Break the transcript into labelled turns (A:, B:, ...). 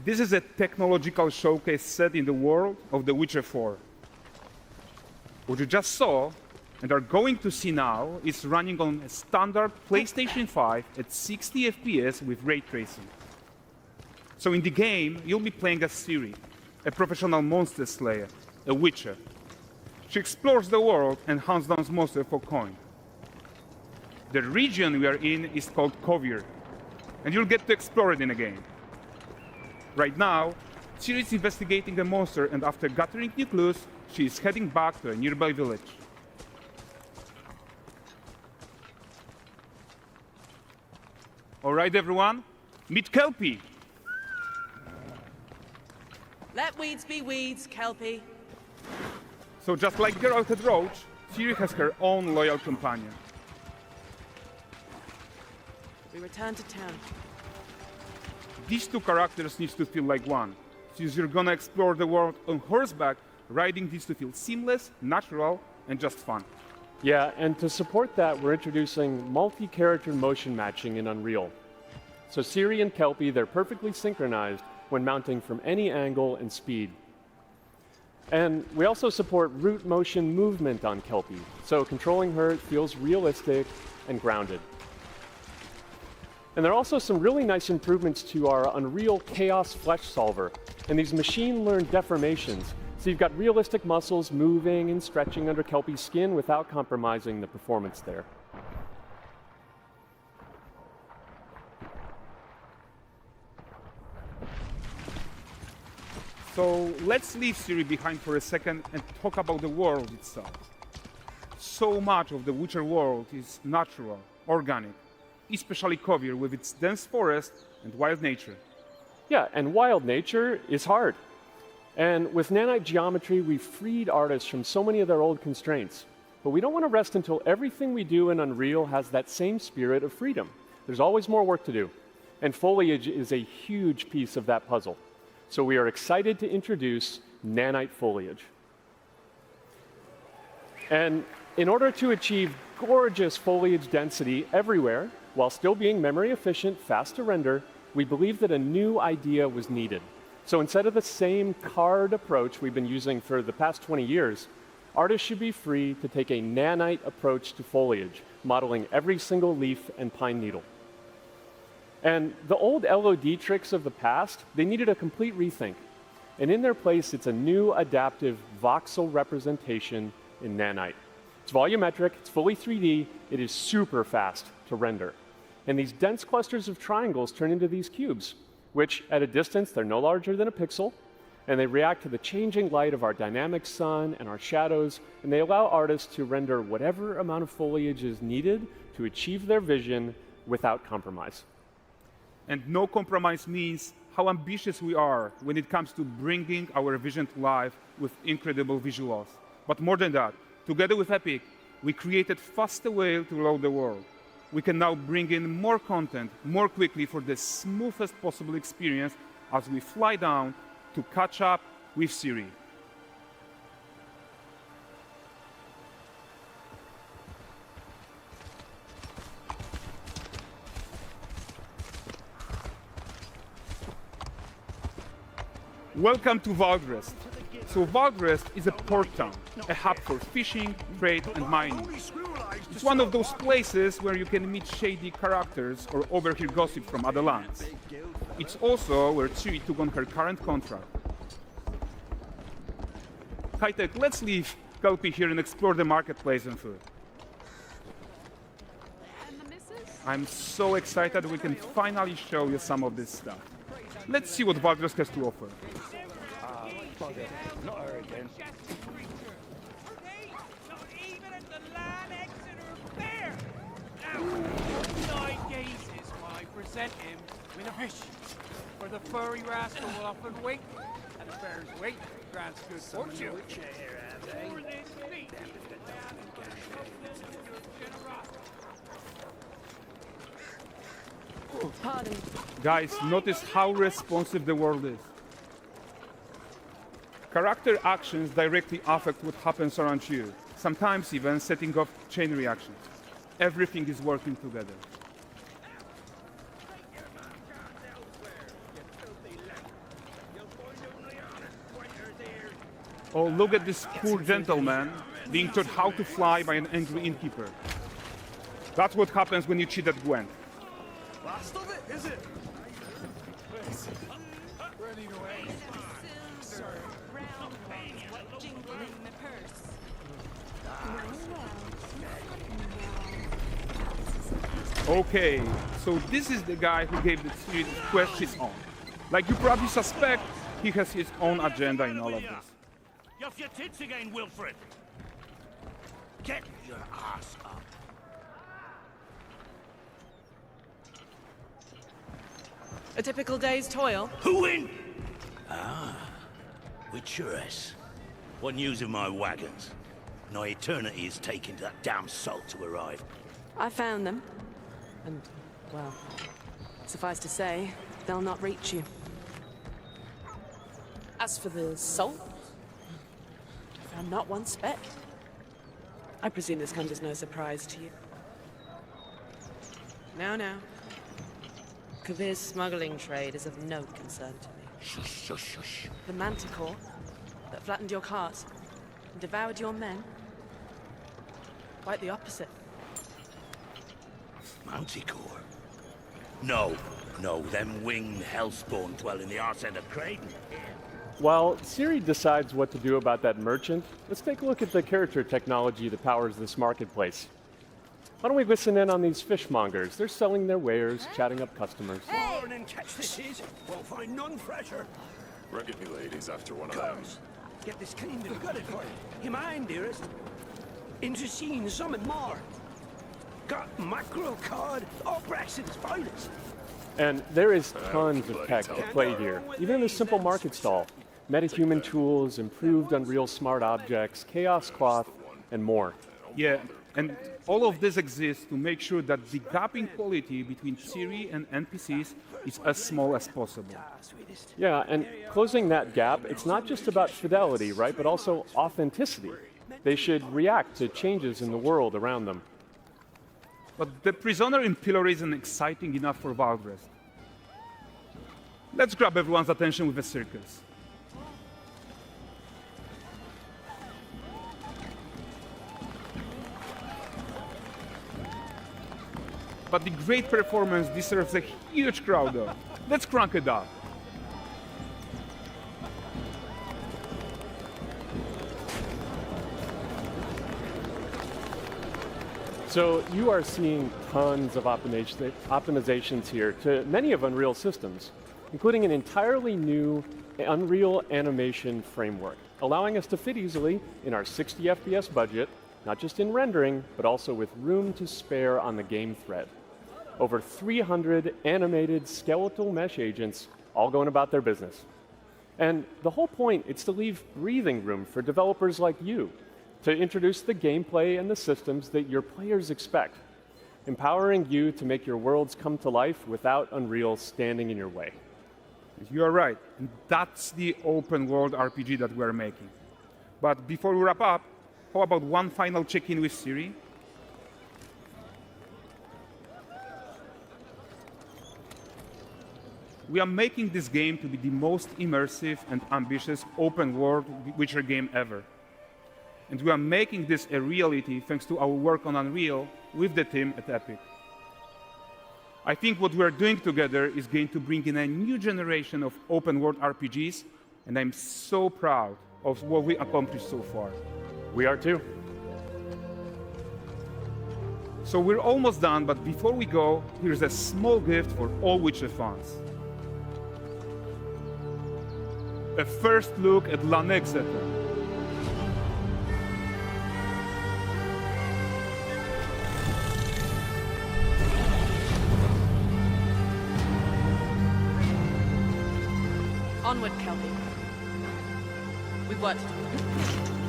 A: This is a technological showcase set in the world of The Witcher 4. What you just saw and are going to see now is running on a standard PlayStation 5 at 60 FPS with ray tracing. So in the game, you'll be playing as Ciri, a professional monster slayer, a witcher. She explores the world and hunts down monsters for coin. The region we are in is called Kovir, and you'll get to explore it in a game. Right now, Ciri is investigating a monster, and after gathering new clues, she is heading back to a nearby village. All right, everyone, meet Kelpie.
B: Let weeds be weeds, Kelpie.
A: So just like Geralt had Roach, Ciri has her own loyal companion.
B: We return to town.
A: These two characters need to feel like one. Since you're gonna explore the world on horseback, riding needs to feel seamless, natural, and just fun.
C: Yeah, and to support that, we're introducing multi-character motion matching in Unreal. So Ciri and Kelpie, they're perfectly synchronized when mounting from any angle and speed. And we also support root motion movement on Kelpie, so controlling her feels realistic and grounded. And there are also some really nice improvements to our Unreal Chaos Flesh Solver and these machine-learned deformations. So you've got realistic muscles moving and stretching under Kelpie's skin without compromising the performance there.
A: So let's leave Ciri behind for a second and talk about the world itself. So much of the Witcher world is natural, organic, especially Kovir with its dense forest and wild nature.
C: Yeah, and wild nature is hard. And with nanite geometry, we've freed artists from so many of their old constraints. But we don't want to rest until everything we do in Unreal has that same spirit of freedom. There's always more work to do. And foliage is a huge piece of that puzzle. So we are excited to introduce nanite foliage. And in order to achieve gorgeous foliage density everywhere, while still being memory efficient, fast to render, we believe that a new idea was needed. So instead of the same card approach we've been using for the past 20 years, artists should be free to take a nanite approach to foliage, modeling every single leaf and pine needle. And the old LOD tricks of the past, they needed a complete rethink. And in their place, it's a new adaptive voxel representation in nanite. It's volumetric, it's fully 3D, it is super fast to render. And these dense clusters of triangles turn into these cubes, which at a distance, they're no larger than a pixel, and they react to the changing light of our dynamic sun and our shadows, and they allow artists to render whatever amount of foliage is needed to achieve their vision without compromise.
A: And no compromise means how ambitious we are when it comes to bringing our vision to life with incredible visuals. But more than that, together with Epic, we created faster way to load the world. We can now bring in more content more quickly for the smoothest possible experience as we fly down to catch up with Ciri. Welcome to Valdrest. So Valdrest is a port town, a hub for fishing, trade, and mining. It's one of those places where you can meet shady characters or overhear gossip from other lands. It's also where Ciri took on her current contract. High-tech, let's leave Kelpie here and explore the marketplace and food. I'm so excited we can finally show you some of this stuff. Let's see what Valdrest has to offer.
D: Not her again.
E: Present him with a fish, for the furry rascal will often wait, and a bear's weight grants good fortune. For this feat,
B: Pardon.
A: Guys, notice how responsive the world is. Character actions directly affect what happens around you, sometimes even setting off chain reactions. Everything is working together. Oh, look at this poor gentleman being taught how to fly by an angry innkeeper. That's what happens when you cheat at Gwent.
D: Last of it, is it? Ready to aim.
A: Okay, so this is the guy who gave the series Quest his own. Like you probably suspect, he has his own agenda in all of this.
F: You're off your tits again, Wilfred. Get your ass up.
B: A typical day's toil.
F: Who in? With Churess. What news of my wagons? No eternity is taking that damn salt to arrive.
B: I found them. And, well, suffice to say, they'll not reach you. As for the salt, I found not one speck. I presume this comes as no surprise to you. Now. Kavir's smuggling trade is of no concern to me.
F: Shush, shush, shush.
B: The manticore that flattened your cart and devoured your men, quite the opposite.
F: Manticore? No, them winged hellspawn dwell in the arse end of Creighton.
C: While Siri decides what to do about that merchant, let's take a look at the character technology that powers this marketplace. Why don't we listen in on these fishmongers? They're selling their wares, chatting up customers.
F: Morning, catch this is. Won't find none fresher.
D: Reckon me lady's after one of them.
F: Get this kind of gutted for you. You mind, dearest? Into seeing some and more. Got mackerel cod, all Brexit's finest.
C: And there is tons of tech at play here, even in a simple market stall. Metahuman tools, improved Unreal smart objects, chaos cloth, and more.
A: Yeah, and all of this exists to make sure that the gap in quality between Siri and NPCs is as small as possible.
C: Yeah, and closing that gap, it's not just about fidelity, right, but also authenticity. They should react to changes in the world around them.
A: But the prisoner in Pillory isn't exciting enough for Valdrest. Let's grab everyone's attention with a circus. But the great performance deserves a huge crowd though. Let's crank it up.
C: So you are seeing tons of optimizations here to many of Unreal systems, including an entirely new Unreal animation framework, allowing us to fit easily in our 60 FPS budget, not just in rendering, but also with room to spare on the game thread. Over 300 animated skeletal mesh agents all going about their business. And the whole point is to leave breathing room for developers like you to introduce the gameplay and the systems that your players expect, empowering you to make your worlds come to life without Unreal standing in your way.
A: You are right, and that's the open world RPG that we're making. But before we wrap up, how about one final check-in with Siri? We are making this game to be the most immersive and ambitious open world Witcher game ever. And we are making this a reality thanks to our work on Unreal with the team at Epic. I think what we are doing together is going to bring in a new generation of open world RPGs, and I'm so proud of what we accomplished so far.
C: We are too.
A: So we're almost done, but before we go, here's a small gift for all Witcher fans. A first look at Lanexeter.
B: Onward, Kelpie. We've work to do.